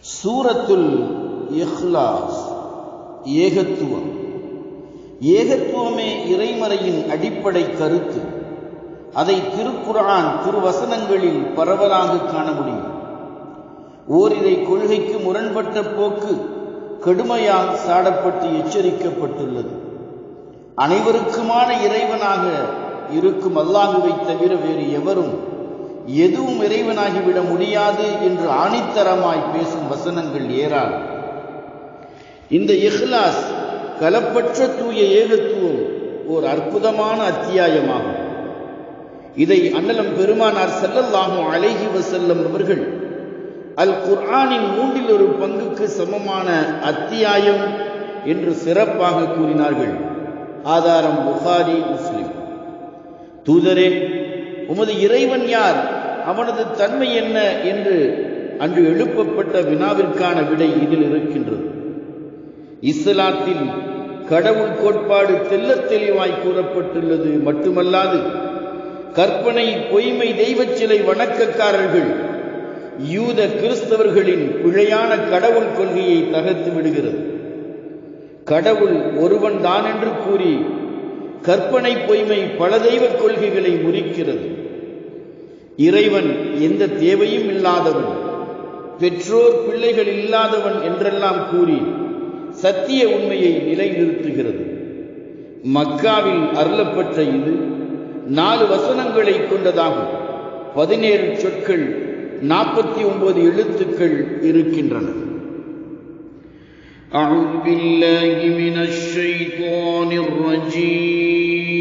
சூரத்துல் இஹ்லாஸ் ஏகத்துவம். ஏகத்துவமே இறைமறையின் அடிப்படை கருத்து. அதை திருக்குர்ஆன் திருவசனங்களில் பரவலாக காண முடியும். ஓரிரை கொள்கைக்கு முரண்பட்ட போக்கு கடுமையாக சாடப்பட்டு எச்சரிக்கப்பட்டுள்ளது. அனைவருக்குமான இறைவனாக இருக்கும் அல்லாஹுவை தவிர வேறு எவரும் எதுவும் இறைவனாகிவிட முடியாது என்று ஆணித்தரமாய் பேசும் வசனங்கள் ஏராளம். இந்த இஹ்லாஸ் கலப்பற்ற தூய ஏகத்துவம் ஓர் அற்புதமான அத்தியாயமாகும். இதை அண்ணலம் பெருமானார் ஸல்லல்லாஹு அலைஹி வஸல்லம் அவர்கள் அல் குர்ஆனின் 1/3 பங்குக்கு சமமான அத்தியாயம் என்று சிறப்பாக கூறினார்கள். ஆதாரம் புகாரி, முஸ்லிம். தூதரே, உமது இறைவன் யார், அவனது தன்மை என்ன என்று அன்று எழுப்பப்பட்ட வினாவிற்கான விடை இதில் இருக்கின்றது. இஸ்லாத்தில் கடவுள் கோட்பாடு தெள்ளத் தெளிவாய் கூறப்பட்டுள்ளது மட்டுமல்லாது, கற்பனை பொய்மை தெய்வச் சிலை வணக்கக்காரர்கள் யூத கிறிஸ்தவர்களின் பிழையான கடவுள் கொள்கையை தகர்த்து விடுகிறது. கடவுள் ஒருவன் தான் என்று கூறி கற்பனை பொய்மை பல தெய்வ கொள்கைகளை முறிக்கிறது. இறைவன் எந்த தேவையும் இல்லாதவன், பெற்றோர் பிள்ளைகள் இல்லாதவன் என்றெல்லாம் கூறி சத்திய உண்மையை நிலைநிறுத்துகிறது. மக்காவில் அருளப்பட்ட இது 4 வசனங்களை கொண்டதாகும். 17 சொற்கள், 49 எழுத்துக்கள் இருக்கின்றன. أعوذ بالله من الشيطان الرجيم.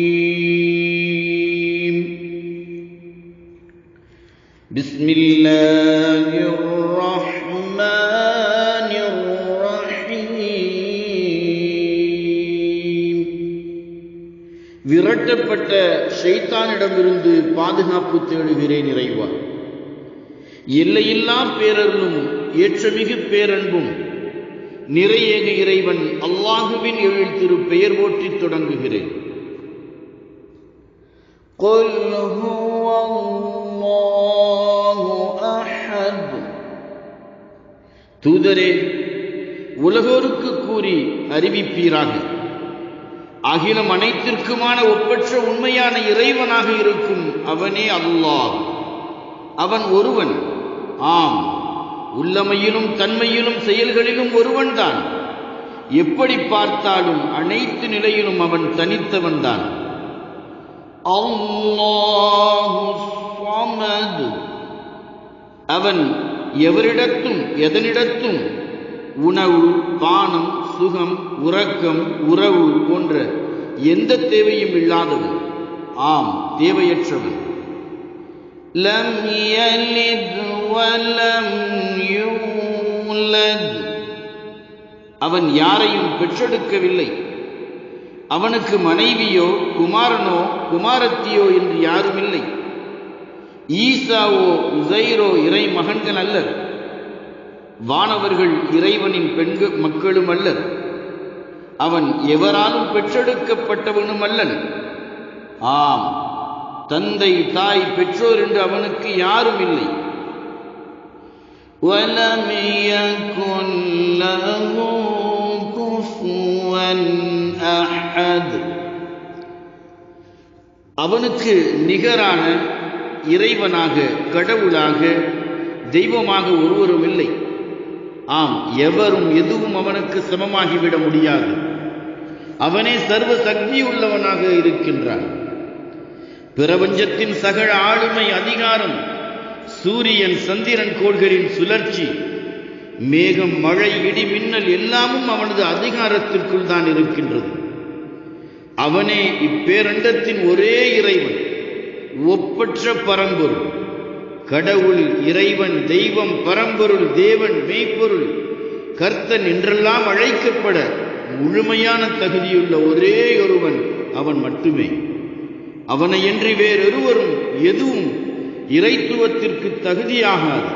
بسم الله الرحمن الرحيم. விரட்டப்பட்ட ஷைத்தானிடமிருந்து பாதுகாப்பு தேடுகிறேன் இறைவா. எல்லையில்லா பேரருளும் ஏற்றமிகு பேரன்பும் நிறையேக இறைவன் அல்லாஹுவின் 7 திரு பெயர் போற்றி தொடங்குகிறேன். قُلْ هُوَ اللَّهُ أَحَدٌ. தூதரே, உலகோருக்கு கூறி அறிவிப்பீராக, அகிலம் அனைத்திற்குமான ஒப்பற்ற உண்மையான இறைவனாக இருக்கும் அவனே அல்லாஹ். அவன் ஒருவன். ஆம், உள்ளமையிலும் தன்மையிலும் செயல்களிலும் ஒருவன்தான். எப்படி பார்த்தாலும் அனைத்து நிலையிலும் அவன் தனித்தவன்தான். அல்லாஹு ஸமத். அவன் எவரிடத்தும் எதனிடத்தும் உணவு, பானம், சுகம், உறக்கம், உறவு போன்ற எந்த தேவையும் இல்லாதவன். ஆம், தேவையற்றவன். லம் யலித் வலம் யூலத். அவன் யாரையும் பெற்றெடுக்கவில்லை. அவனுக்கு மனைவியோ குமாரனோ குமாரத்தியோ என்று யாரும் இல்லை. ஈசாவோ உசைரோ இறை மகன்கள் அல்லர். வானவர்கள் இறைவனின் மக்களும் அல்லர். அவன் எவராலும் பெற்றெடுக்கப்பட்டவனும் அல்லன். ஆம், தந்தை, தாய், பெற்றோர் என்று அவனுக்கு யாரும் இல்லை. وَلَمْ يَكُنْ لَهُ كُفُوًا أَحَدٌ. அவனுக்கு நிகரான இறைவனாக, கடவுளாக, தெய்வமாக ஒருவரும் இல்லை. ஆம், எவரும் எதுவும் அவனுக்கு சமமாகிவிட முடியாது. அவனே சர்வ சக்தி உள்ளவனாக இருக்கின்றான். பிரபஞ்சத்தின் சகல ஆளுமை, அதிகாரம், சூரியன், சந்திரன், கோள்களின் சுழற்சி, மேகம், மழை, இடி, மின்னல் எல்லாமும் அவனது அதிகாரத்திற்குள் தான் இருக்கின்றது. அவனே இப்பேரண்டத்தின் ஒரே இறைவன், ஒப்பற்ற பரம்பொருள். கடவுள், இறைவன், தெய்வம், பரம்பொருள், தேவன், மெய்ப்பொருள், கர்த்தன் என்றெல்லாம் அழைக்கப்பட முழுமையான தகுதியுள்ள ஒரே ஒருவன் அவன் மட்டுமே. அவனையன்றி வேறொருவரும் எதுவும் இறைத்துவத்திற்கு தகுதியாகாது.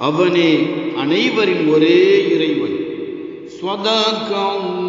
அவனே அனைவரின் ஒரே இறைவன். ஸதகல்லாஹ்